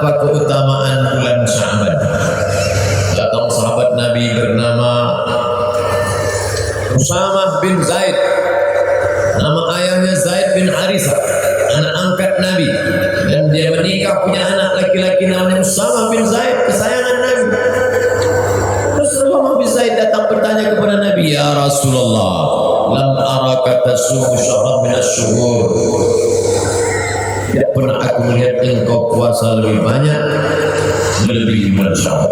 apa keutamaan bulan Sya'ban? Datang sahabat Nabi bernama Usamah bin Zaid, nama ayahnya Zaid bin Harisah, anak angkat Nabi, dan dia menikah punya anak laki-laki namanya Usamah bin Zaid, kesayangan Nabi. Terus Usamah bin Zaid datang bertanya kepada Nabi, ya Rasulullah, lam araka tasumu syahran min asy-syuhur. Tidak pernah aku melihat engkau puasa lebih banyak melebihi bulan Sya'ban.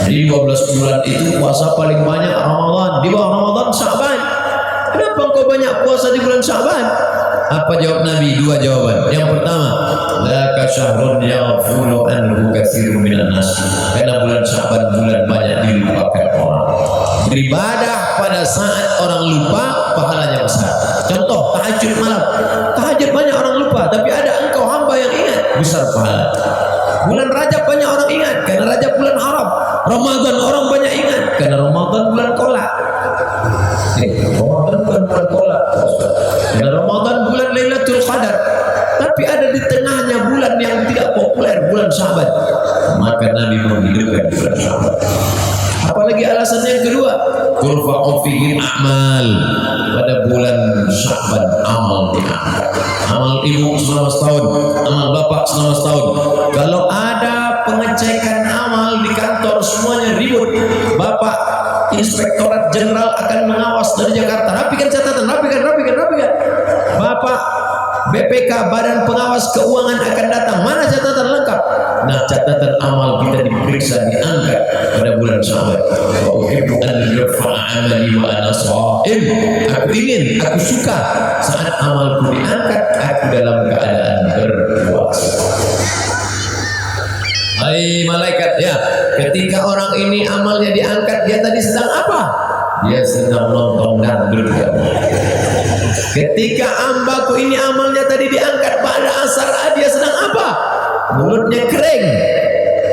Jadi 12 bulan itu puasa paling banyak Ramadan, di bawah Ramadan Sya'ban. Kenapa engkau banyak puasa di bulan Sya'ban? Apa jawab Nabi? Dua jawaban. Yang pertama, laka syahrun yaghfulu anhu katsirun minan nas. Karena bulan Sya'ban bulan banyak dilupakan orang. Beribadah pada saat orang lupa pahalanya besar. Contoh tahajud malam. Tahajud banyak orang lupa, tapi ada engkau hamba yang ingat, besar pahala. Bulan Rajab banyak orang ingat karena Rajab bulan haram. Ramadan orang banyak ingat karena Ramadan bulan kolak. Ramadan bulan kolak. Karena Ramadan bulan Lailatul Qadar. Tapi ada di tengahnya bulan yang tidak populer, bulan Sya'ban. Maka Nabi menghidupkan bulan Sya'ban. Apalagi alasan yang kedua, turfa'u fihi a'mal. Pada bulan Sya'ban amal diangkat. Amal ibu selama setahun, amal bapak selama setahun. Kalau ada pengecekan amal di kantor semuanya ribut, bapak Inspektorat Jenderal akan mengawas dari Jakarta. Rapikan catatan, rapikan. Bapak BPK Badan Pengawas Keuangan akan datang. Mana catatan lengkap? Nah, catatan amal kita diperiksa, diangkat pada bulan Sya'ban. Wa uhibbu an yurfa'a 'amali wa ana sha'im. Aku ingin, aku suka saat amalku diangkat, aku dalam keadaan berpuasa. Hai malaikat, ya, ketika orang ini amalnya diangkat, dia tadi sedang apa? Dia sedang nonton dangdut. Ketika hambaku ini amalnya tadi diangkat pada asar, dia sedang apa? Mulutnya kering.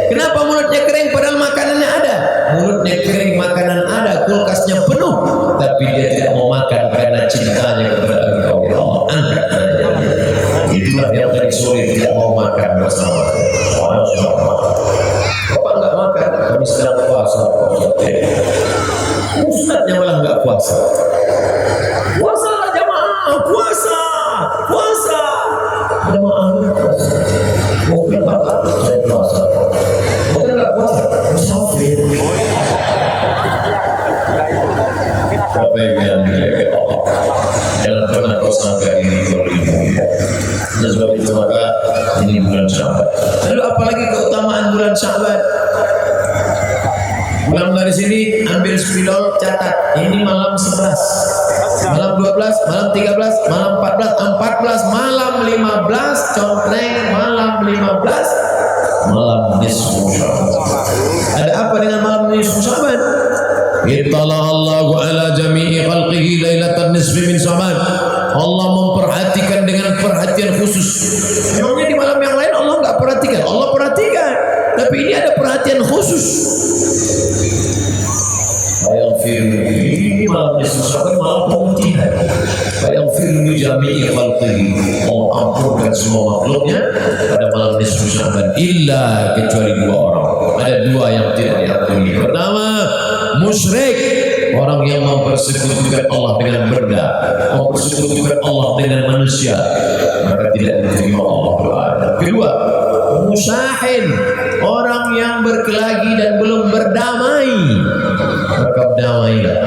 Kenapa mulutnya kering padahal makanannya ada? Mulutnya kering, makanan ada, kulkasnya penuh, tapi dia tidak mau makan karena cintanya kepada Engkau, ya Allah. Angkat saja. Itulah yang tadi sore tidak mau makan bersama. Bapak enggak makan, kami sedang puasa. Ustaznya malah enggak puasa. Puasalah jamaah, puasa. Jamaah puasa. Mungkin bapak saya puasa. Mungkin enggak puasa, musafir. Bapak yang dimuliakan Allah, jangan pernah kau sangka ini berlimpah. Dan sebab itu maka ini bulan Sya'ban. Lalu apalagi keutamaan bulan Sya'ban? Pulang dari sini ambil spidol, catat. Ini malam 11, malam 12, malam 13, malam 14, malam 15, contreng malam 15, malam nisfu Sya'ban. Ada apa dengan malam nisfu Sya'ban? Ittala Allahu ala jami'i khalqihi lailatan nisfi min Sya'ban. Allah memperhatikan dengan perhatian khusus. Memangnya di malam yang lain Allah enggak perhatikan? Allah perhatikan. Tapi ini ada perhatian khusus. Ini malam nisfu Sya'ban, malam pemutihan. Fayaghfiru li jami'i khalqihi. Allah ampunkan semua makhluknya pada malam nisfu Sya'ban, illa kecuali dua orang. Ada dua yang tidak diampuni. Pertama, musyrik, orang yang mempersekutukan Allah dengan benda, mempersekutukan Allah dengan manusia, maka tidak diterima Allah doa. Kedua, musyahin, orang yang berkelahi dan belum berdamai, maka berdamailah.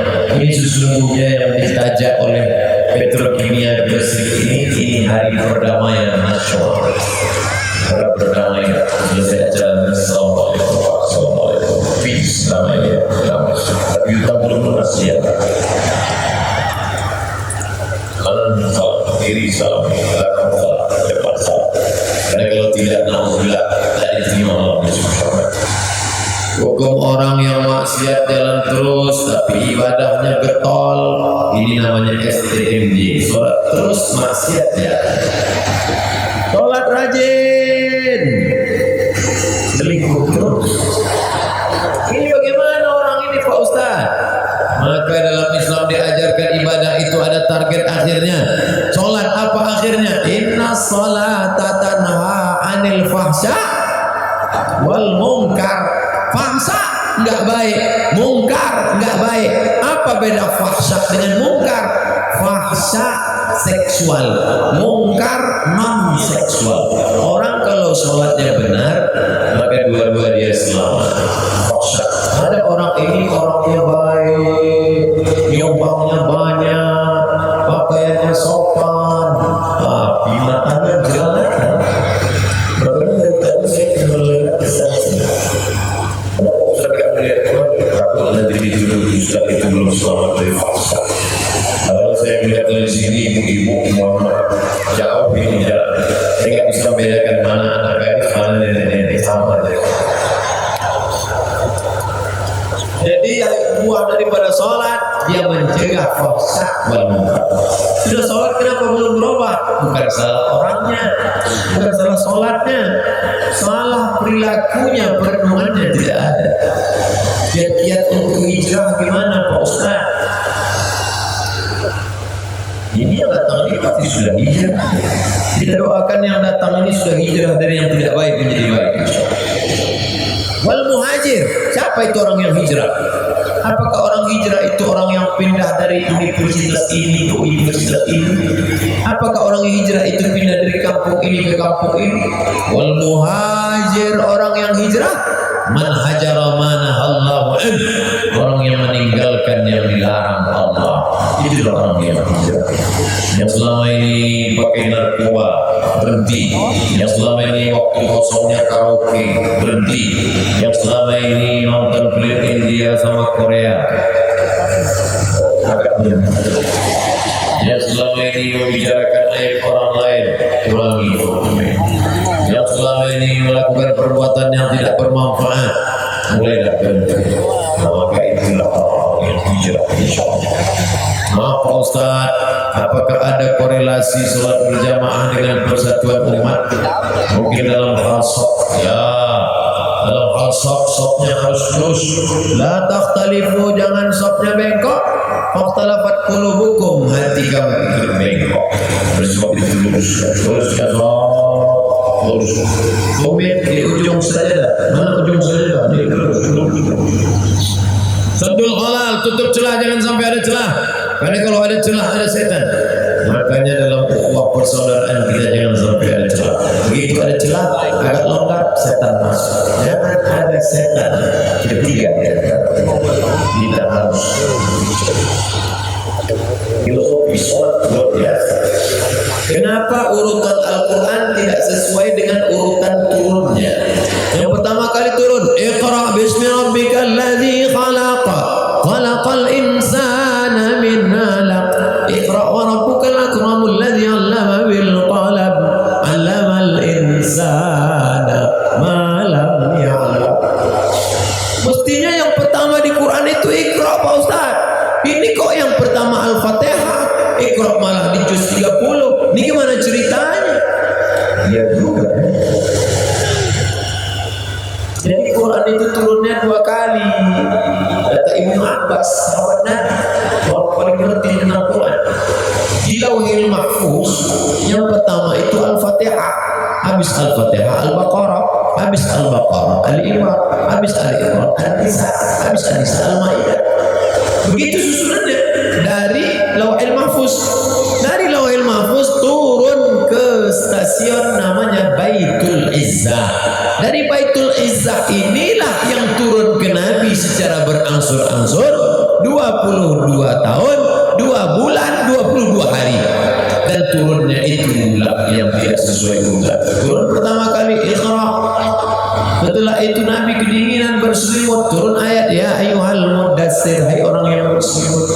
Ini sesungguhnya yang ditajak oleh Petrokimia Gresik ini hari perdamaian nasional. Para berdamailah, selesai acara. Assalamualaikum, peace, damai. Kita belum berhasil. Kanan salah, kiri salah, belakang salah, depan salah. Karena kalau tidak, na'udzubillah, tak diterima Allah. Hukum orang yang maksiat jalan terus tapi ibadahnya getol, ini namanya STMJ. Sholat terus, maksiat ya. Sholat rajin, selingkuh terus. Ini bagaimana orang ini Pak Ustaz? Maka dalam Islam diajarkan ibadah itu ada target akhirnya. Sholat apa akhirnya? Inna sholata tanha anil fahsya wal munkar. Fahsya enggak baik, mungkar enggak baik. Apa beda fahsya dengan mungkar? Fahsya seksual, mungkar non seksual. Orang kalau sholatnya benar maka dua-dua dia selamat. Fahsya. Ada orang ini orangnya baik, nyumbangnya banyak, pakaiannya sopan, tapi matanya jelek. Benar tadi saya melihat kalau nanti dulu Ustaz itu belum selamat dari fahsya. Kalau saya melihat dari sini ibu-ibu Muhammad jauh ini jalan, saya nggak bisa membedakan mana anak gadis mana nenek-nenek sama aja. Jadi buah daripada sholat dia mencegah fahsya wal munkar. Sudah sholat kenapa belum berubah? Bukan salah orangnya, bukan salah sholatnya, salah perilakunya, perenungannya tidak ada. Kiat-kiat untuk hijrah gimana Pak Ustaz? Ini yang datang ini pasti sudah hijrah. Kita doakan yang datang ini sudah hijrah dari yang tidak baik menjadi baik. Wal muhajir, siapa itu orang yang hijrah? Apakah orang hijrah itu orang yang pindah dari universitas ini ke universitas ini? Apakah orang hijrah itu pindah dari kampung ini ke kampung ini? Wal muhajir, orang yang hijrah, man hajara manahallahu an, orang yang meninggalkan yang dilarang Allah. Itu orang yang hijrah. Yang selama ini pakai narkoba berhenti, yang selama ini waktu kosongnya karaoke berhenti, yang selama ini nonton film India sama Korea agak berhenti, yang selama ini membicarakan aib orang lain kurangi, yang selama ini melakukan perbuatan yang tidak bermanfaat mulailah berhenti. Maka itulah orang yang hijrah, insyaallah. Maaf Pak Ustaz, apakah ada korelasi sholat berjamaah dengan persatuan umat? Mungkin dalam hal sok, ya, dalam hal sopnya harus lurus. La takhtalifu, jangan sopnya bengkok. Fakhtalafat qulubukum, hati kamu ikut bengkok. Bersop itu lurus ya lurus. Komit di ujung sajadah. Mana ujung sajadah? Di lurus. Saddul halal, tutup celah, jangan sampai ada celah. Karena kalau ada celah ada setan. Makanya dalam ukhuwah persaudaraan kita jangan sampai ada celah. Begitu ada celah agak longgar, setan masuk. Jangan ada setan ketiga. Kita harus filosofi sholat luar biasa. Kenapa urutan Al-Quran tidak sesuai dengan urutan turunnya? Yang pertama kali turun, Iqra bismi rabbikal ladzi khalaq, khalaqal insana min 'alaq. Iqra wa rabbukal akramul ladzi 'allama bil qalam, 'allamal insana ma lam ya'lam. Mestinya yang pertama di Quran itu Iqra Pak Ustaz. Ini kok yang pertama Al-Fatihah, Iqra malah di juz 30. Ini gimana ceritanya? Ya juga. Jadi Quran itu turunnya 2 kali. Kata Ibnu Abbas, sahabat Nabi, orang paling ngerti tentang Quran. Di Lauhil Mahfuz yang pertama itu Al-Fatihah, habis Al-Fatihah Al-Baqarah, habis Al-Baqarah Al-Imran, habis Al-Imran An-Nisa, habis An-Nisa Al-Maidah. Begitu susunannya dari Lauhil Mahfuz. Dari Lauhil Mahfuz turun ke stasiun namanya Baitul Izzah. Dari Baitul Izzah inilah yang turun ke Nabi secara berangsur-angsur 22 tahun, 2 bulan, 22 hari. Dan turunnya itulah yang tidak sesuai urutan. Turun pertama kali Iqra. Setelah itu Nabi kedinginan berselimut, turun ayat ya ayyuhal mudassir, hai orang yang berselimut.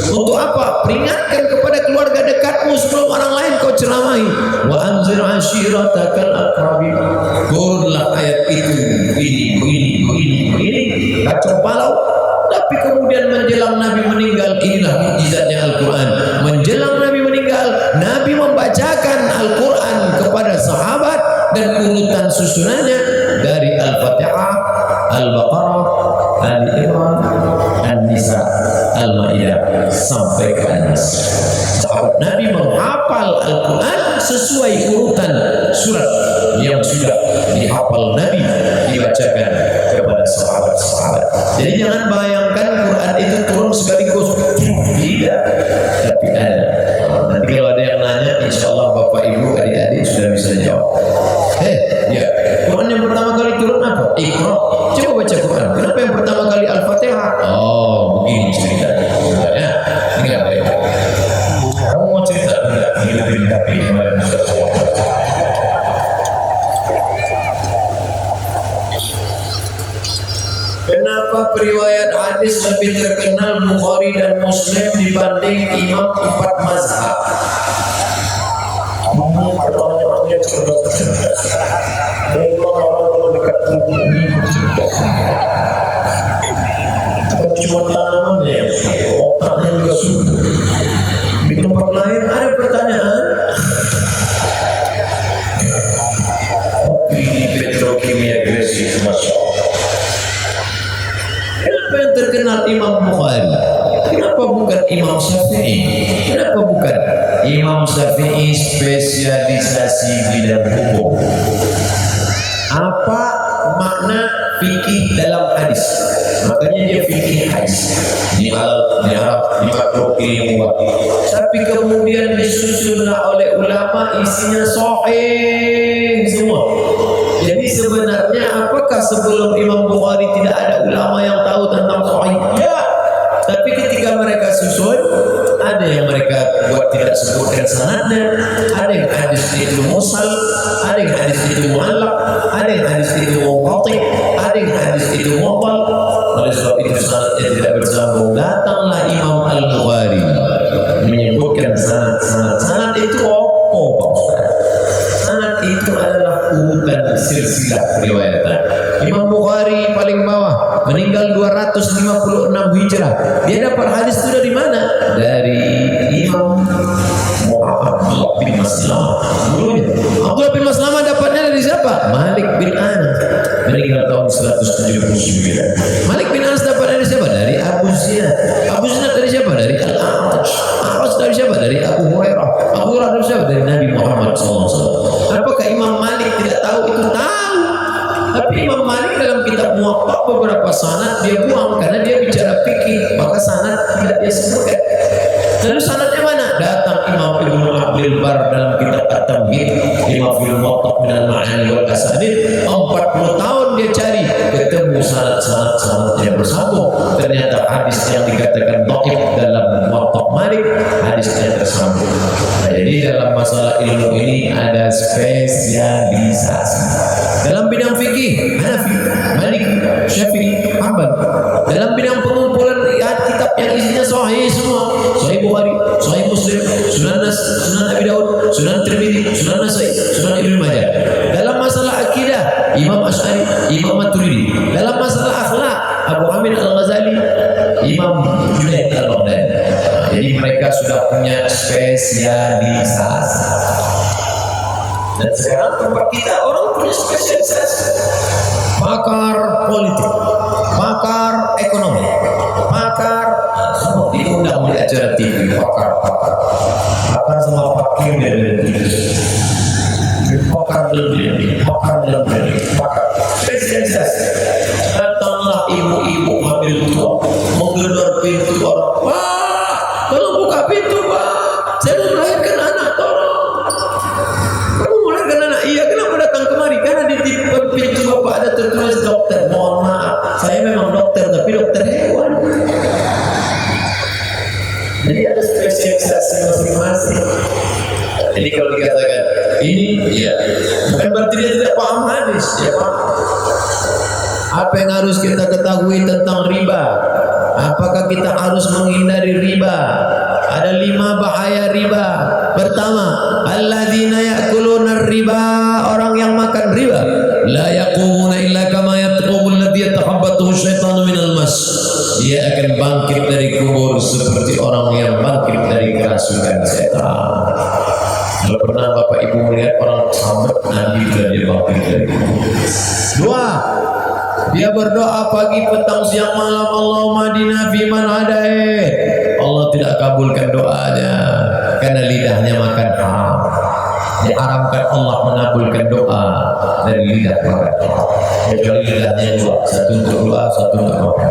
Untuk apa? Peringatkan kepada keluarga dekatmu sebelum orang lain kau ceramahi. Wa anzir ashiratakal aqrabin. Turunlah ayat itu begini kacau balau. Tapi kemudian menjelang Nabi meninggal, inilah mukjizatnya Al-Quran. Menjelang Nabi meninggal, Nabi membacakan Al-Quran kepada sahabat dan urutan susunannya dari Al-Fatihah, Al-Baqarah, Al-Imran, An-Nisa, Al-Maidah sampai ke An-Nas. Sahabat Nabi menghafal Al-Quran sesuai urutan surat yang sudah dihafal Nabi di sahabat. Jadi jangan bayangkan Quran itu turun sekaligus. Tidak. Tapi ada. Nanti kalau ada yang nanya, insya Allah Bapak Ibu adik-adik sudah bisa jawab. Ya, Quran yang pertama kali turun apa? Iqra. Coba baca Quran. Kenapa yang pertama kali Al-Fatihah? Oh, begini ceritanya. Ya, ini nggak baik. Kamu mau cerita? Enggak. Ini lebih tapi kemarin sudah semua. Kenapa periwayat hadis lebih terkenal Bukhari dan Muslim dibanding imam 4 mazhab? Pertanyaannya cerdas. Memang orang dekat ini bukan cuma tanamannya, otaknya juga subur. Di tempat lain ada pertanyaan. Opini petrokimia agresif, masya Allah. Kenapa yang terkenal Imam Bukhari? Kenapa bukan Imam Syafi'i? Kenapa bukan Imam Syafi'i spesialisasi bidang hukum? Apa makna fikih dalam hadis? Makanya dia fikih hadis. Di Arab, di Makroki, tapi kemudian disusunlah oleh ulama isinya sahih semua. Jadi sebenarnya apakah sebelum Imam Bukhari tidak ada ulama yang tahu tentang sahih? Ya. Tapi ketika mereka susun, ada yang mereka buat tidak sebutkan sanadnya, ada yang hadis itu mursal, ada yang hadis itu mu'allaq, ada yang hadis itu munqati', ada yang hadis itu mu'tal. Oleh sebab itu sanadnya tidak bersambung. Datanglah Imam Al-Bukhari menyebutkan sanad. Sanad itu apa, Pak Ustaz? Sanad itu adalah urutan silsilah riwayatan. Imam Bukhari paling bawah, meninggal 256 Hijrah. Dia dapat hadis itu dari mana? Dari Imam Abdullah bin Maslamah. Abdullah bin Maslamah dapatnya dari siapa? Malik bin Anas. Meninggal tahun 179. Malik bin Anas dapat dari siapa? Dari Abu Zinad. Abu Zinad dari siapa? Dari Al-A'raj. Al-A'raj dari siapa? Dari Abu Hurairah. Abu Hurairah dari siapa? Dari Nabi Muhammad SAW. Apakah Imam Malik tidak tahu? Itu tahu. Tapi Imam Malik dalam kitab Muwatta beberapa sanad dia buang karena dia bicara fikih, maka sanad tidak dia sebutkan. Lalu sanadnya mana? Datang Imam Ibnu Abdul Bar dalam kitab At-Tamhid, Imam fil Muwatta min al-Ma'ani wal Asanid. 40 tahun dia cari, ketemu sanad yang bersambung. Ternyata hadis yang dikatakan dhaif dalam Muwatta Malik, hadisnya tersambung. Jadi dalam masalah ilmu ini ada spesialisasi. Dalam bidang fikih, Hanafi, Maliki, Syafi'i, Hanbali. Dalam bidang pengumpulan kitab yang isinya sahih semua, Sahih Bukhari, Sahih Muslim, Sunan Abi Daud, Sunan Tirmidzi, Sunan Nasa'i, Sunan Ibnu Majah. Dalam masalah akidah, Imam Asy'ari, Imam Maturidi. Dalam masalah akhlak, Abu Hamid Al-Ghazali, Imam Junaid Al-Baghdadi. Jadi mereka sudah punya spesialisasi. Dan sekarang tempat kita orang punya spesialisasi. Pakar politik, pakar ekonomi, pakar semua diundang di acara TV. Pakar sama pakir dari TV. Pakar spesialisasi. Datanglah ibu-ibu hamil tua menggedor pintu orang. Wah, tolong buka pintu, Pak. Saya mau melahirkan anak, tolong. Iya, kenapa datang kemari? Karena di pintu bapak ada tertulis dokter. Mohon maaf, saya memang dokter, tapi dokter hewan. Jadi ada spesialisasi masing-masing. Jadi kalau dikatakan ini, ya bukan berarti dia tidak paham hadis, ya Pak. Apa yang harus kita ketahui tentang riba? Apakah kita harus menghindari riba? Ada 5 bahaya riba. Pertama, alladzina ya'kuluna riba, orang yang makan riba. La yaqumuna illa kama yaqumul ladzi yatakhabbathu syaitanu minal mas. Dia akan bangkit dari kubur seperti orang yang bangkit dari kerasukan setan. Kalau pernah Bapak Ibu melihat orang sahabat Nabi sudah dia bangkit dari kubur. 2, dia berdoa pagi, petang, siang, malam, Allahumma hadina fi man hadait. Allah tidak kabulkan doanya karena lidahnya makan haram. Diharamkan Allah mengabulkan doa dari lidah makan, kecuali lidahnya dua, satu untuk doa, satu untuk makan.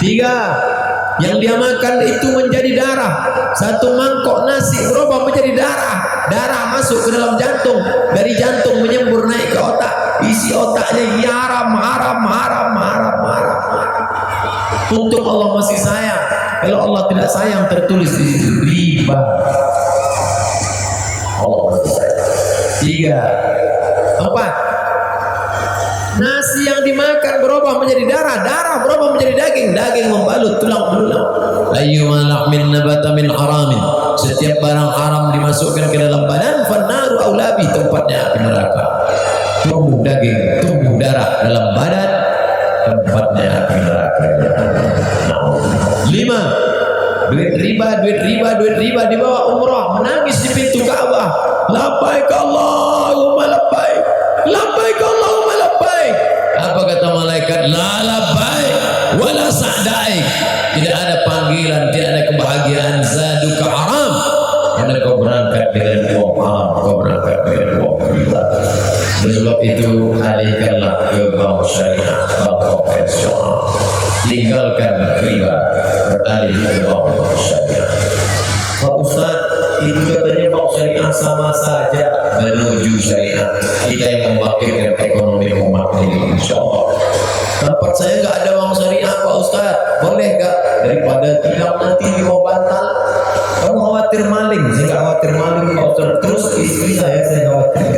3, yang dia makan itu menjadi darah. Satu mangkok nasi berubah menjadi darah. Darah masuk ke dalam jantung, dari jantung menyembur naik ke otak. Isi otaknya haram, haram, haram, haram, haram. Untung Allah masih sayang. Kalau Allah tidak sayang, tertulis di situ riba. Allah masih sayang. 3, 4, nasi yang dimakan berubah menjadi darah, darah berubah menjadi daging, daging membalut tulang belulang. Ayyuma lahmin nabata min haramin, setiap barang haram dimasukkan ke dalam badan, fannaru aulabi, tempatnya api neraka. Tumbuh daging, tumbuh darah dalam badan, tempatnya api neraka. 5, duit riba dibawa umrah, menangis di pintu Ka'bah. Labbaik Allahumma labbaik, labbaik Allahumma labbaik. Apa kata malaikat? La labbaik wala sa'daik. Tidak ada panggilan, tidak ada kebahagiaan. Zaduka haram, karena kau berangkat dengan uang haram, kau berangkat dengan uang riba. Sebab itu alihkanlah ke bank syariah, bank konvensional. Tinggalkan riba, beralih ke bank syariah. Pak Ustaz, itu katanya bank syariah sama saja menuju syariah. Kita yang membangkitkan ekonomi umat ini, insyaAllah. Tempat saya nggak ada bank syariah Pak Ustaz, boleh nggak? Daripada tidak nanti di bawah bantal. Kamu khawatir maling? Saya nggak khawatir maling Pak Ustaz. Terus istri saya khawatir.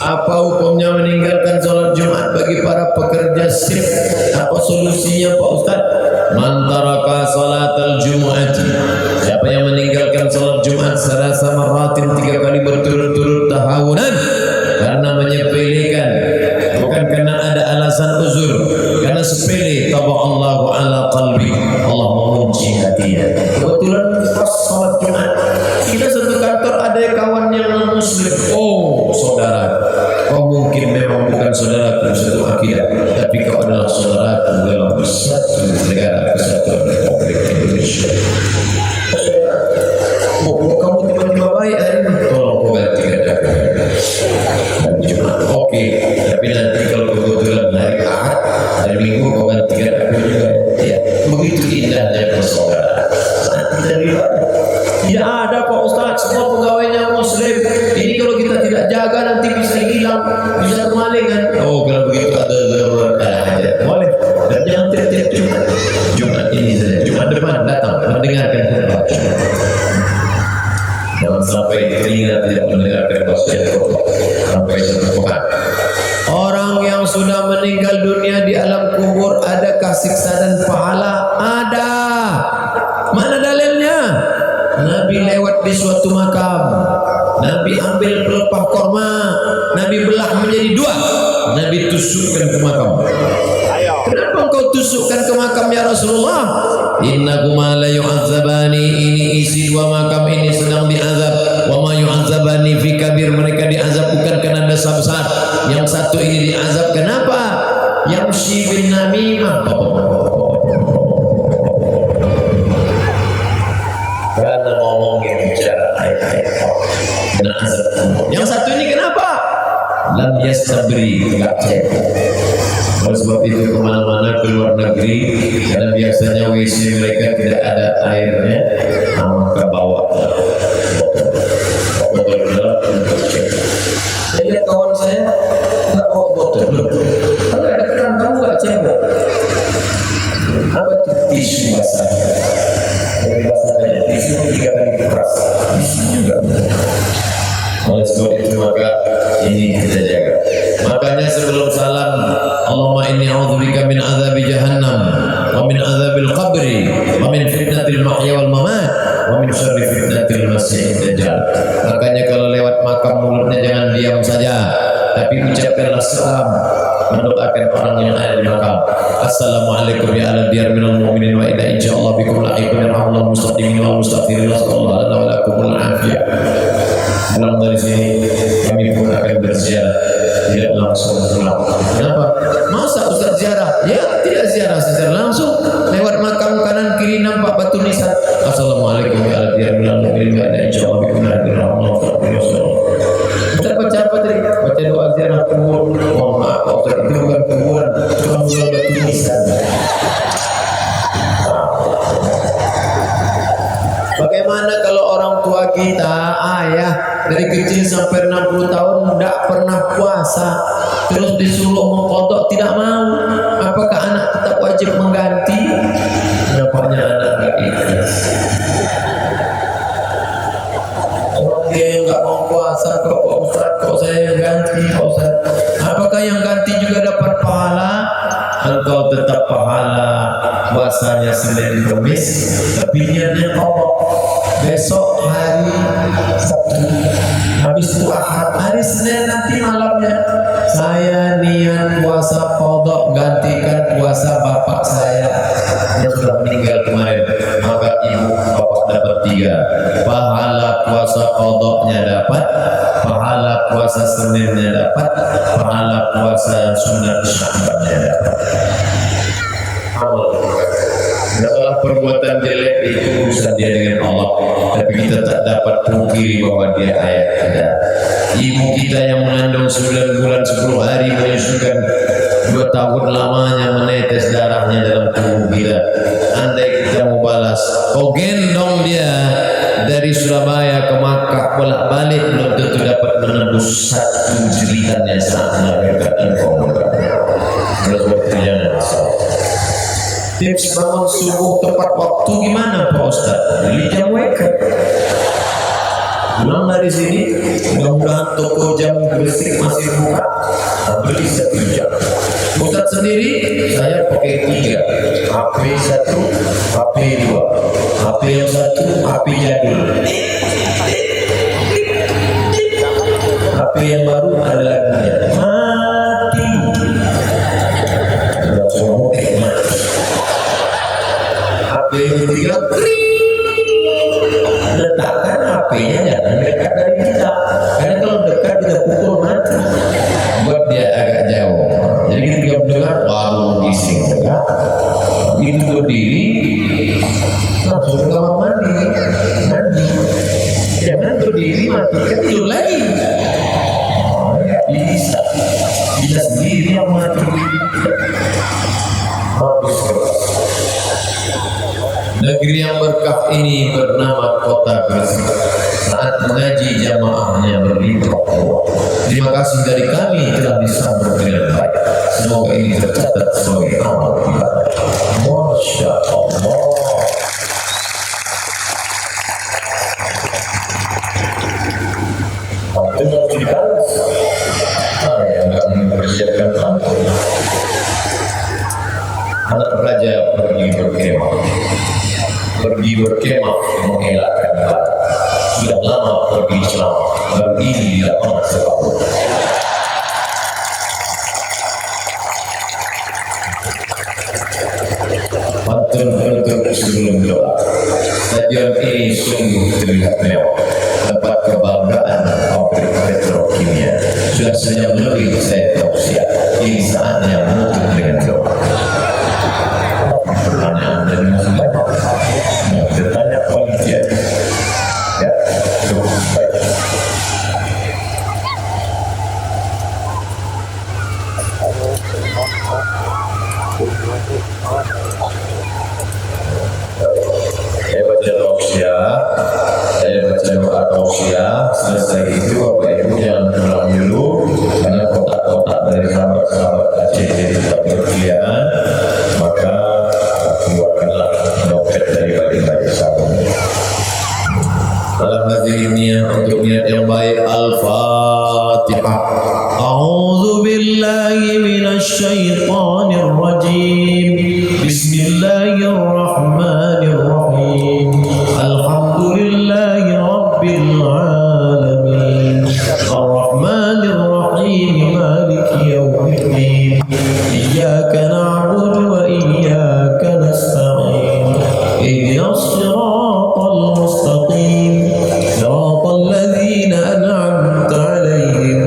Apa hukumnya meninggalkan sholat Jumat bagi para pekerja shift? Apa solusinya Pak Ustaz? Man taraka salatal Jum'ati, siapa yang meninggalkan sholat Jumat serasa maratin 3 kali berturut-turut tahawunan, karena menyepelekan, bukan karena ada alasan uzur, karena sepele, taballahu ala qalbi, Allah mengunci hatinya. Kebetulan pas sholat Jumat kita satu kantor ada kawan yang non muslim. Oh saudara, kau mungkin memang bukan saudaraku satu akidah, tapi kau adalah saudaraku dalam satu negara kesatuan Republik Indonesia. Oh, kamu tiba-tiba baik hari ini, tolong kau ganti Jumat. Oke, tapi nanti kalau kebetulan hari Ahad, hari Minggu kau ganti aku juga. Ya, begitu indahnya persaudaraan. Dari tidak ada Pak Ustaz, semua pegawainya muslim. Ini kalau kita tidak jaga nanti bisa hilang, bisa kemalingan. Oh, kalau begitu ada boleh. Dan jangan tiap-tiap Jumat ini saja. Jumat depan datang mendengarkan khutbah. Jangan sampai telinga tidak mendengarkan wasiat sampai satu pekan. Orang yang sudah meninggal dunia di alam kubur, adakah siksa dan pahala? Ada. Mana dalilnya? Nabi lewat di suatu makam, Nabi ambil pelepah korma, Nabi belah menjadi 2, Nabi tusukkan ke makam. Kenapa engkau tusukkan ke makam ya Rasulullah? Innakuma la yu'adzabani, ini isi 2 makam ini sedang diazab. Wa ma yu'adzabani fi kabir, mereka diazab bukan karena dosa besar. Yang satu ini diazab kenapa? Yamshi bin namimah, karena ngomongin bicara ayat-ayat. Yang satu ini kenapa? Lam yastabri, enggak cebok. Oleh sebab itu kemana-mana ke luar negeri, karena biasanya WC mereka tidak ada airnya, maka bawa botol gelap untuk cebok. Saya lihat kawan saya nggak bawa botol. Kalau ada keran kamu nggak cebok. Apa itu tisu basah? Basahnya tisu 3 kali keras. Tisu juga. Oleh sebab itu maka ini kita jaga. Makanya sebelum salam, Allahumma inni a'udzubika min azabi jahannam wa min azabil qabri wa min fitnatil mahya wal mamat wa min syarri fitnatil masiihid dajjal. Makanya kalau lewat makam mulutnya jangan diam saja, tapi ucapkanlah salam, mendoakan orang yang ada di makam. Assalamualaikum ya ala diyar minal mu'minin wa ila insyaallah bikum lahiqun yarhamullah mustaqdimin wal mustaghfirin wa sallallahu alaihi wa lakumul afiyah. Dalam dari sini kami pun akan berziarah, tidak langsung pulang. Kenapa? Masa Ustaz ziarah? Ya tidak ziarah secara langsung, lewat makam kanan kiri nampak batu nisan. Assalamualaikum Bagaimana kalau orang tua kita, ayah dari kecil sampai 60 tahun tidak pernah puasa, terus disuruh mengqadha tidak mau, apakah anak tetap wajib mengganti? Nampaknya anak tidak ikhlas. Orang dia nggak mau puasa kok Pak Ustaz, kok saya yang ganti Pak Ustaz? Apakah yang ganti juga dapat pahala? Engkau tetap pahala puasanya Senin Kamis, tapi niatnya Allah besok hari Sabtu, habis itu Ahad, hari Senin nanti malamnya saya niat puasa qadha gantikan puasa bapak saya yang sudah meninggal kemarin, maka ibu bapak dapat 3 pahala, puasa qadha-nya dapat, pahala puasa Seninnya dapat, pahala puasa sunat Sya'bannya dapat. Adalah perbuatan jelek itu urusan dia dengan Allah, tapi kita tak dapat pungkiri bahwa dia ayah kita. Ibu kita yang mengandung 9 bulan 10 hari menyusukan 2 tahun lamanya menetes darahnya dalam tubuh kita. Andai kita mau balas, kau gendong dia dari Surabaya ke Makkah bolak-balik, belum tentu dapat menembus 1 jeritannya saat melahirkan engkau. Tips bangun subuh tepat waktu gimana Pak Ustaz? Beli jam wake. Pulang dari sini, mudah-mudahan toko jam Gresik masih buka. Beli 1 jam. Ustaz sendiri, saya pakai 3. HP 1, HP 2. HP yang 1, HP jadul. HP yang baru ada lagunya. Mati. Sudah semua mati. HP yang ketiga, letakkan HP-nya jangan dekat dari kita, karena kalau dekat kita pukul mati. Buat dia agak jauh. Jadi ketika mendengar, waduh bising dekat, itu berdiri, langsung ke kamar mandi. Jangan berdiri matikan tidur lagi. Bisa, bisa sendiri yang mati. Habis. Negeri yang berkah ini bernama Kota Gresik. Saat mengaji jamaahnya berlimpah. Terima kasih dari kami telah disambut dengan baik. Semoga ini tercatat sebagai amal ibadah. Masya Allah. Itu harus dibalas. Saya nggak mempersiapkan pantun. Anak raja pergi berkemah. Pergi berkemah mengelakkan badan. Sudah lama pergi selama, baru ini tidak pernah sekali. Pantun penutup sebelum doa. Sajian ini sungguh terlihat mewah. Tempat kebanggaan pabrik petrokimia. Sudah saja lebih saya tausiah. Ini saatnya menutup dengan doa. Pertanyaan dari Muhammad. Bertanya panitia. Ya, cukup baik. Saya baca tausiah, saya baca doa tausiah. Selesai itu Bapak Ibu jangan pulang dulu, karena kotak-kotak dari sahabat-sahabat Aceh tetap berkeliaran. Maka keluarkanlah dompet dari bagi-bagi sahabat. Dalam hati ini untuk niat yang baik. Al-Fatihah. A'udzu billahi minasy syaithanir rajim. Bismillahirrahmanirrahim. Alhamdulillahi rabbil alamin. Ar-Rahmanir Rahim. Maliki yaumiddin. Iyyaka na'budu wa iyyaka nasta'in. Ihdinas siratal mustaqim. Siratal ladzina an'amta 'alaihim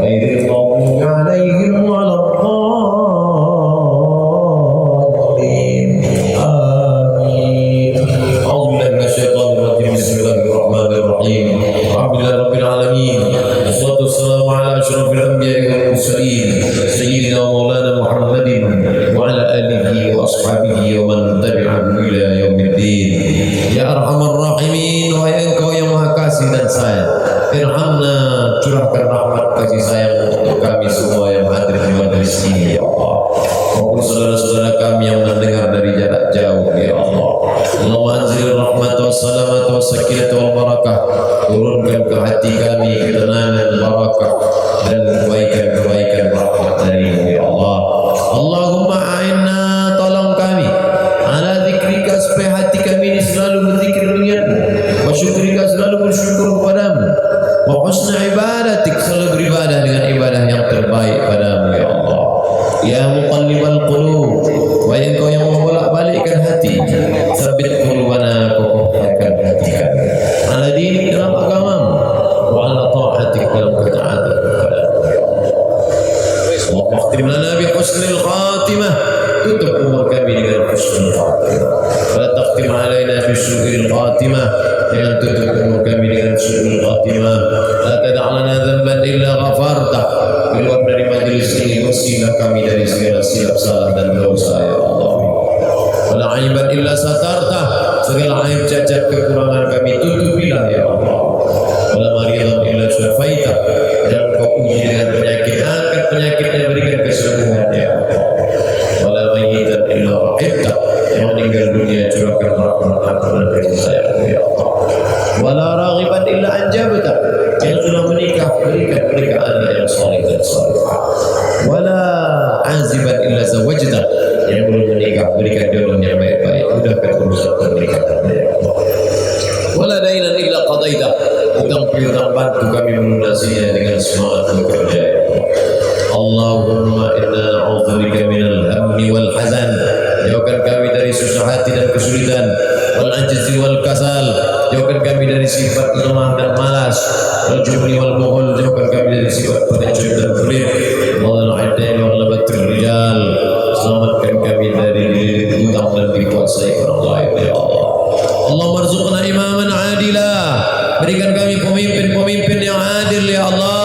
ghairil maghdubi 'alaihim waladdallin. Amin. A'udzu billahi minasyaitonir rajim. Bismillahirrahmanirrahim. Alhamdulillahi rabbil alamin. Wassalatu wassalamu ala asyrofil anbiya'i wal mursalin. Sayyidina wa maulana Muhammadin wa ala alihi wa ashabihi wa man tabi'ahum ila yaumiddin. Ya arhamar rahimin. wahai Engkau yang Maha Kasih dan Sayang, irhamna, curahkan rahmat kasih sayang untuk kami semua yang hadir di majelis ini ya Allah, maupun saudara-saudara kami yang mendengar dari jarak jauh ya Allah. Allahumma anzil rahmat wa salamat wa sakinat wa barakah, turunkan ke hati kami ketenangan, barakah dan kebaikan-kebaikan rahmat darimu ya Allah. Allahumma a'inna, tolong kami ala zikrika, supaya hati kami ini selalu berzikir denganmu, wa syukrika, selalu bersyukur kepadamu, wa husna ibadatik, selalu beribadah dengan ibadah yang terbaik padamu ya Allah. Ya muqallibal qulub, wahai Engkau yang membolak-balikkan hati, sabit qulubana, kokohkan hati kami ala dinik, dalam agamamu, wa ala ta'atik, dalam ketaatan kepadamu ya Allah. Allahumma akhtim lana bi husnil khatimah, tutup umur kami dengan husnul khatimah, wa la taqtim alaina bi su'il khatimah, jangan tutup umur kami dengan su'il khatimah. La tada' lana dhanban illa ghafartah, keluar dari majelis ini bersihlah kami dari segala silap salah dan dosa ya Allah. Wala aiban illa satartah, segala aib cacat kekurangan kami tutupilah ya Allah. Wala maridan illa syafaitah, dan Kau uji dengan penyakit, angkat penyakit dan berikan kesembuhan ya Allah. Wala mayyitan illa rahimtah, yang meninggal dunia curahkan rahmat dan kasih sayang ya Allah. Wala raghiban illa anjabtah, yang sudah menikah berikan mereka anak yang saleh dan salihah. Wala aziban illa zawajtah, yang belum menikah berikan jodoh yang baik-baik, mudahkan urusan pernikahan ya Allah. Wala dainan illa qadaitah, hutang piutang bantu kami melunasinya dengan semangat bekerja ya Allah. Allahumma inna na'udzubika minal hammi wal hazan, jauhkan kami dari susah hati dan kesulitan, wal ajzi wal kasal, jauhkan kami dari sifat lemah dan malas, wal jubni wal bukhul, jauhkan kami dari sifat pengecut dan pelit, wal adai wal labatul rijal, selamatkan kami dari hutang dan dikuasai orang lain ya Allah. Allahumma arzuqna imaman adilah, berikan kami pemimpin-pemimpin yang adil ya Allah.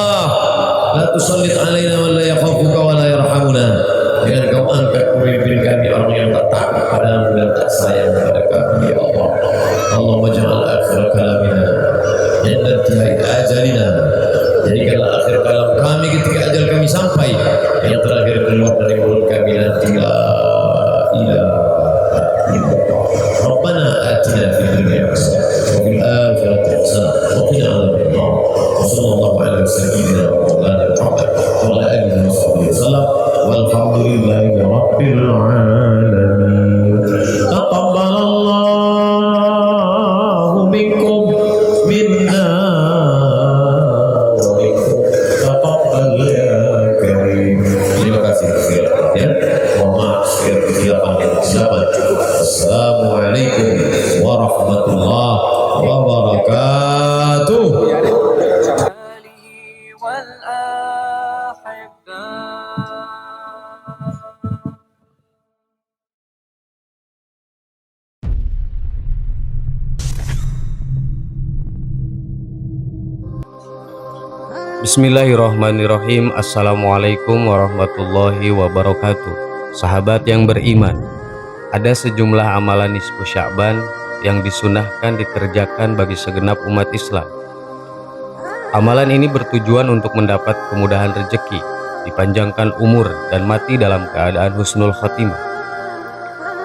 La tusallit alaina wa la yakhafuka wa la yarhamuna, jangan Kau angkat pemimpin kami orang yang tak takut padamu dan tak sayang kepada kami ya Allah. Allahumma ja'al akhir kalamina inda intihai ajalina, jadikanlah akhir kalam kami ketika ajal kami sampai, yang terakhir keluar dari mulut kami nanti la ilaha illallah. Rabbana atina fid dunya hasanah wa fil akhirati hasanah wa qina adzabannar. Sallallahu alaihi wasallam wa ala alihi wa sahbihi wasallam, walhamdulillahi rabbil alamin. Taqabbalallahu minkum minna wa minkum taqabbal ya karim. Terima kasih sekali ya. Mohon maaf segala kesilapan yang terdapat. Assalamualaikum warahmatullahi wabarakatuh. Bismillahirrahmanirrahim. Assalamualaikum warahmatullahi wabarakatuh. Sahabat yang beriman, ada sejumlah amalan nisfu Sya'ban yang disunahkan dikerjakan bagi segenap umat Islam. Amalan ini bertujuan untuk mendapat kemudahan rezeki, dipanjangkan umur, dan mati dalam keadaan husnul khotimah.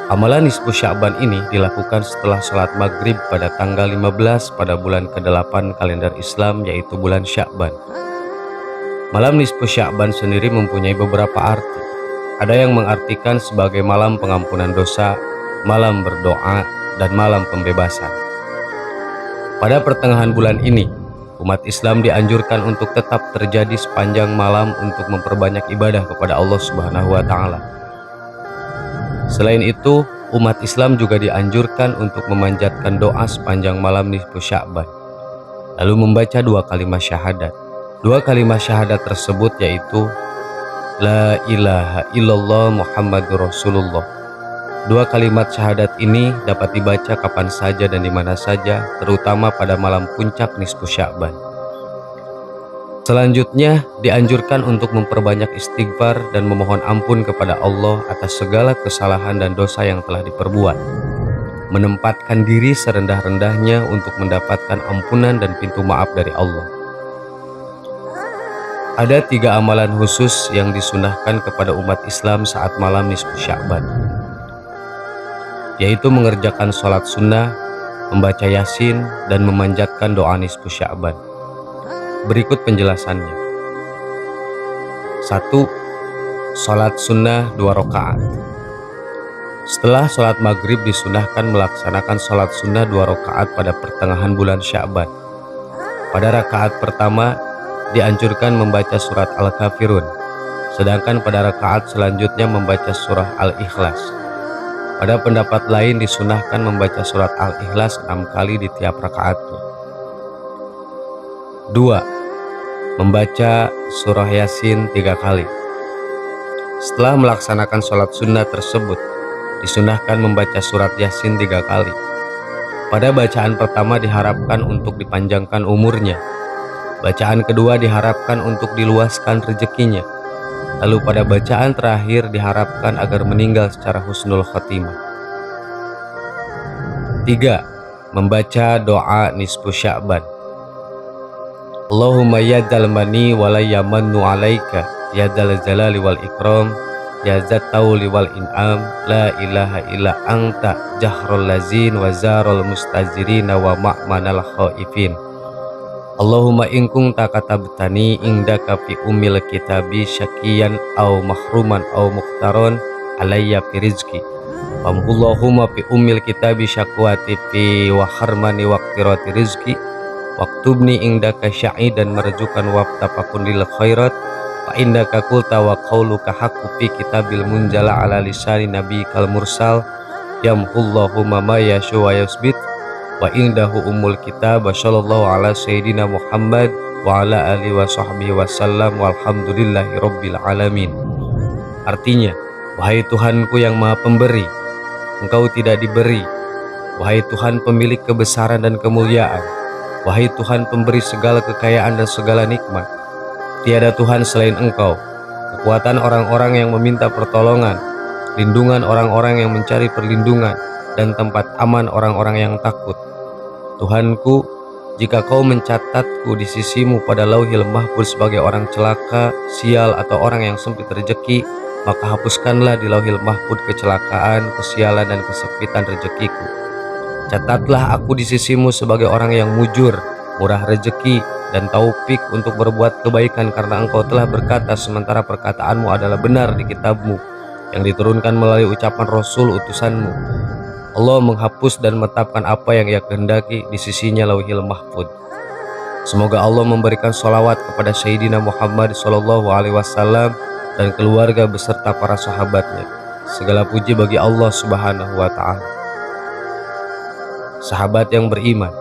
Amalan nisfu Sya'ban ini dilakukan setelah sholat maghrib pada tanggal 15 pada bulan ke-8 kalender Islam, yaitu bulan Sya'ban. Malam nisfu Sya'ban sendiri mempunyai beberapa arti. Ada yang mengartikan sebagai malam pengampunan dosa, malam berdoa, dan malam pembebasan. Pada pertengahan bulan ini, umat Islam dianjurkan untuk tetap terjadi sepanjang malam untuk memperbanyak ibadah kepada Allah Subhanahu wa Ta'ala. Selain itu, umat Islam juga dianjurkan untuk memanjatkan doa sepanjang malam nisfu Sya'ban, lalu membaca 2 kalimat syahadat. 2 kalimat syahadat tersebut yaitu La ilaha illallah Muhammadur Rasulullah. 2 kalimat syahadat ini dapat dibaca kapan saja dan di mana saja, terutama pada malam puncak nisfu Sya'ban. Selanjutnya, dianjurkan untuk memperbanyak istighfar dan memohon ampun kepada Allah atas segala kesalahan dan dosa yang telah diperbuat. menempatkan diri serendah-rendahnya untuk mendapatkan ampunan dan pintu maaf dari Allah. Ada 3 amalan khusus yang disunahkan kepada umat Islam saat malam nisfu Sya'ban, yaitu mengerjakan sholat sunnah, membaca Yasin, dan memanjatkan doa nisfu Sya'ban. Berikut penjelasannya. 1. Sholat sunnah 2 rakaat. Setelah sholat maghrib disunahkan melaksanakan sholat sunnah 2 rakaat pada pertengahan bulan Sya'ban. Pada rakaat pertama dianjurkan membaca surat Al-Kafirun, sedangkan pada rakaat selanjutnya membaca surah Al-Ikhlas. Pada pendapat lain disunahkan membaca surat Al-Ikhlas 6 kali di tiap rakaatnya. 2. Membaca surah Yasin 3 kali. Setelah melaksanakan sholat sunnah tersebut, disunahkan membaca surat Yasin 3 kali. Pada bacaan pertama diharapkan untuk dipanjangkan umurnya. Bacaan kedua diharapkan untuk diluaskan rezekinya. Lalu pada bacaan terakhir diharapkan agar meninggal secara husnul khotimah. 3. Membaca doa nisfu Sya'ban. Allahumma ya dzal mani wa la yamannu alaika ya dzal jalali wal ikram ya dzat tauli wal in'am la ilaha illa anta jahrul lazin wa zarul mustazirina wa ma'manal khaifin. Allahumma in kunta katabtani indaka fi ummil kitabi syakiyan aw mahruman aw mukhtaron alayya fi rizki famhullahumma fi ummil kitabi syakwati fi wa harmani waqtirati rizki waktubni indaka sya'idan marjukan wabtafakun lil khairat fa indaka qulta wa qawluka haqqu fi kitabil munjala ala lisani nabiyikal mursal yamhullahumma ma yasha wa yusbit wa indahu ummul kitab wa sallallahu ala sayyidina Muhammad wa ala alihi wa sahbihi wasallam walhamdulillahi rabbil alamin. Artinya, wahai Tuhanku yang maha pemberi, engkau tidak diberi. Wahai Tuhan pemilik kebesaran dan kemuliaan, wahai Tuhan pemberi segala kekayaan dan segala nikmat, tiada Tuhan selain engkau. Kekuatan orang-orang yang meminta pertolongan, lindungan orang-orang yang mencari perlindungan, dan tempat aman orang-orang yang takut. Tuhanku, jika kau mencatatku di sisimu pada lauhil mahfuz sebagai orang celaka, sial, atau orang yang sempit rezeki, maka hapuskanlah di lauhil mahfuz kecelakaan, kesialan, dan kesempitan rezekiku. Catatlah aku di sisimu sebagai orang yang mujur, murah rezeki, dan taufik untuk berbuat kebaikan, karena engkau telah berkata sementara perkataanmu adalah benar di kitabmu yang diturunkan melalui ucapan Rasul utusanmu. Allah menghapus dan menetapkan apa yang ia kehendaki di sisinya lauhil mahfud. Semoga Allah memberikan sholawat kepada Sayyidina Muhammad SAW dan keluarga beserta para sahabatnya. Segala puji bagi Allah Subhanahu wa Ta'ala. Sahabat yang beriman,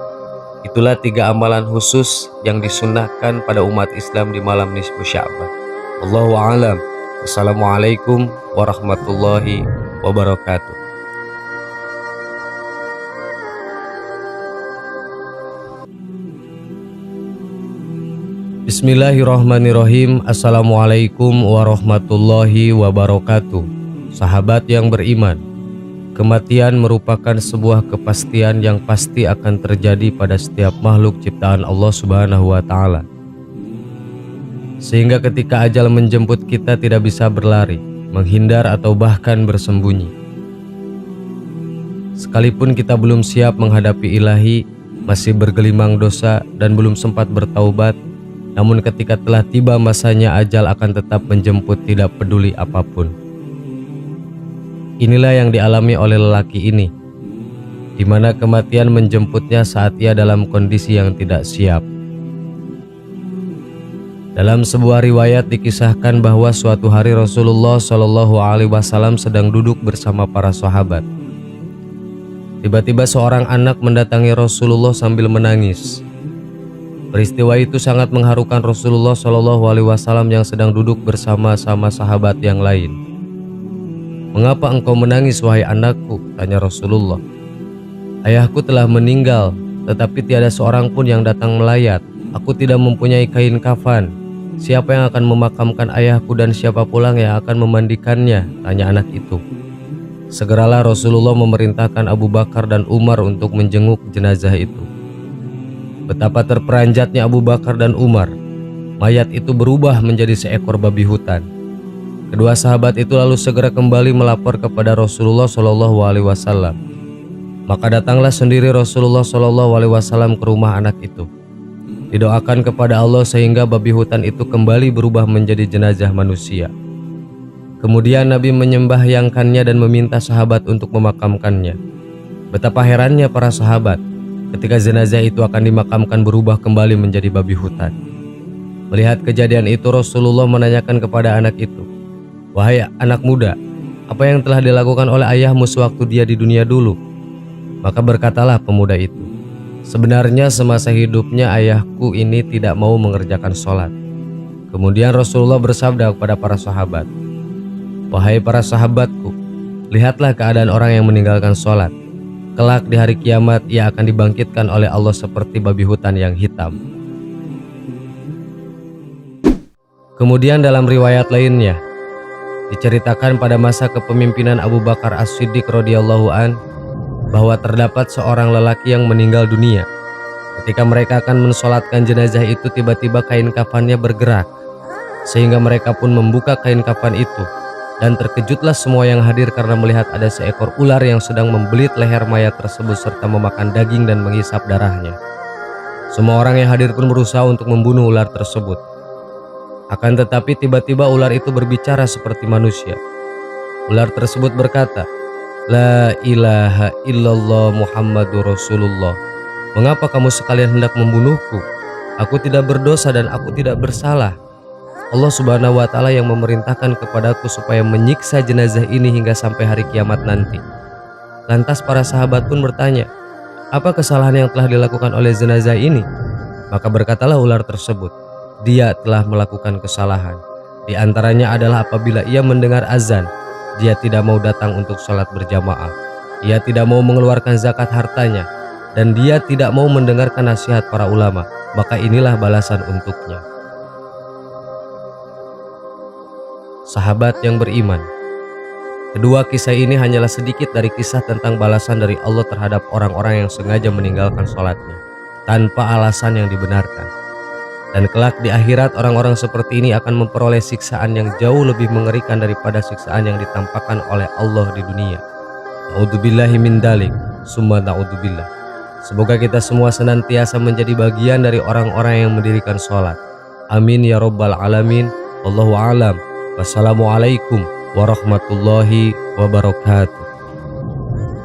itulah 3 amalan khusus yang disunnahkan pada umat Islam di malam nisfu Sya'ban. Wallahu a'lam. Wassalamualaikum warahmatullahi wabarakatuh. Bismillahirrahmanirrahim. Assalamualaikum warahmatullahi wabarakatuh. Sahabat yang beriman, kematian merupakan sebuah kepastian yang pasti akan terjadi pada setiap makhluk ciptaan Allah Subhanahu wa Ta'ala. Sehingga ketika ajal menjemput kita tidak bisa berlari, menghindar, atau bahkan bersembunyi. Sekalipun kita belum siap menghadapi ilahi, masih bergelimang dosa, dan belum sempat bertaubat, namun ketika telah tiba masanya, ajal akan tetap menjemput tidak peduli apapun. Inilah yang dialami oleh lelaki ini, di mana kematian menjemputnya saat ia dalam kondisi yang tidak siap. Dalam sebuah riwayat dikisahkan bahwa suatu hari Rasulullah SAW sedang duduk bersama para sahabat. Tiba-tiba seorang anak mendatangi Rasulullah sambil menangis. Peristiwa itu sangat mengharukan Rasulullah SAW yang sedang duduk bersama-sama sahabat yang lain. "Mengapa engkau menangis, wahai anakku?" tanya Rasulullah. "Ayahku telah meninggal, tetapi tiada seorang pun yang datang melayat. Aku tidak mempunyai kain kafan. Siapa yang akan memakamkan ayahku dan siapa pulang yang akan memandikannya?" tanya anak itu. Segeralah Rasulullah memerintahkan Abu Bakar dan Umar untuk menjenguk jenazah itu. Betapa terperanjatnya Abu Bakar dan Umar. Mayat itu berubah menjadi seekor babi hutan. Kedua sahabat itu lalu segera kembali melapor kepada Rasulullah SAW. Maka datanglah sendiri Rasulullah SAW ke rumah anak itu. Didoakan kepada Allah sehingga babi hutan itu kembali berubah menjadi jenazah manusia. Kemudian Nabi menyembahyangkannya dan meminta sahabat untuk memakamkannya. Betapa herannya para sahabat ketika jenazah itu akan dimakamkan berubah kembali menjadi babi hutan. Melihat kejadian itu, Rasulullah menanyakan kepada anak itu, "Wahai anak muda, apa yang telah dilakukan oleh ayahmu sewaktu dia di dunia dulu?" Maka berkatalah pemuda itu, "Sebenarnya semasa hidupnya ayahku ini tidak mau mengerjakan sholat." Kemudian Rasulullah bersabda kepada para sahabat, "Wahai para sahabatku, lihatlah keadaan orang yang meninggalkan sholat. Kelak di hari kiamat ia akan dibangkitkan oleh Allah seperti babi hutan yang hitam." Kemudian dalam riwayat lainnya, diceritakan pada masa kepemimpinan Abu Bakar As-Siddiq radhiyallahu an bahwa terdapat seorang lelaki yang meninggal dunia. Ketika mereka akan mensolatkan jenazah itu, tiba-tiba kain kafannya bergerak, sehingga mereka pun membuka kain kafan itu. Dan terkejutlah semua yang hadir karena melihat ada seekor ular yang sedang membelit leher mayat tersebut serta memakan daging dan menghisap darahnya. Semua orang yang hadir pun berusaha untuk membunuh ular tersebut. Akan tetapi tiba-tiba ular itu berbicara seperti manusia. Ular tersebut berkata, "La ilaha illallah Muhammadur Rasulullah. Mengapa kamu sekalian hendak membunuhku? Aku tidak berdosa dan aku tidak bersalah. Allah Subhanahu wa Ta'ala yang memerintahkan kepadaku supaya menyiksa jenazah ini hingga sampai hari kiamat nanti." Lantas para sahabat pun bertanya, "Apa kesalahan yang telah dilakukan oleh jenazah ini?" Maka berkatalah ular tersebut, "Dia telah melakukan kesalahan. Di antaranya adalah apabila ia mendengar azan, dia tidak mau datang untuk sholat berjamaah. Ia tidak mau mengeluarkan zakat hartanya, dan dia tidak mau mendengarkan nasihat para ulama. Maka inilah balasan untuknya." Sahabat yang beriman, kedua kisah ini hanyalah sedikit dari kisah tentang balasan dari Allah terhadap orang-orang yang sengaja meninggalkan sholatnya tanpa alasan yang dibenarkan. Dan kelak di akhirat orang-orang seperti ini akan memperoleh siksaan yang jauh lebih mengerikan daripada siksaan yang ditampakkan oleh Allah di dunia. Na'udzubillahi min dalik, summa na'udzubillah. Semoga kita semua senantiasa menjadi bagian dari orang-orang yang mendirikan sholat. Amin ya rabbal alamin. Wallahu a'lam. Wassalamualaikum warahmatullahi wabarakatuh.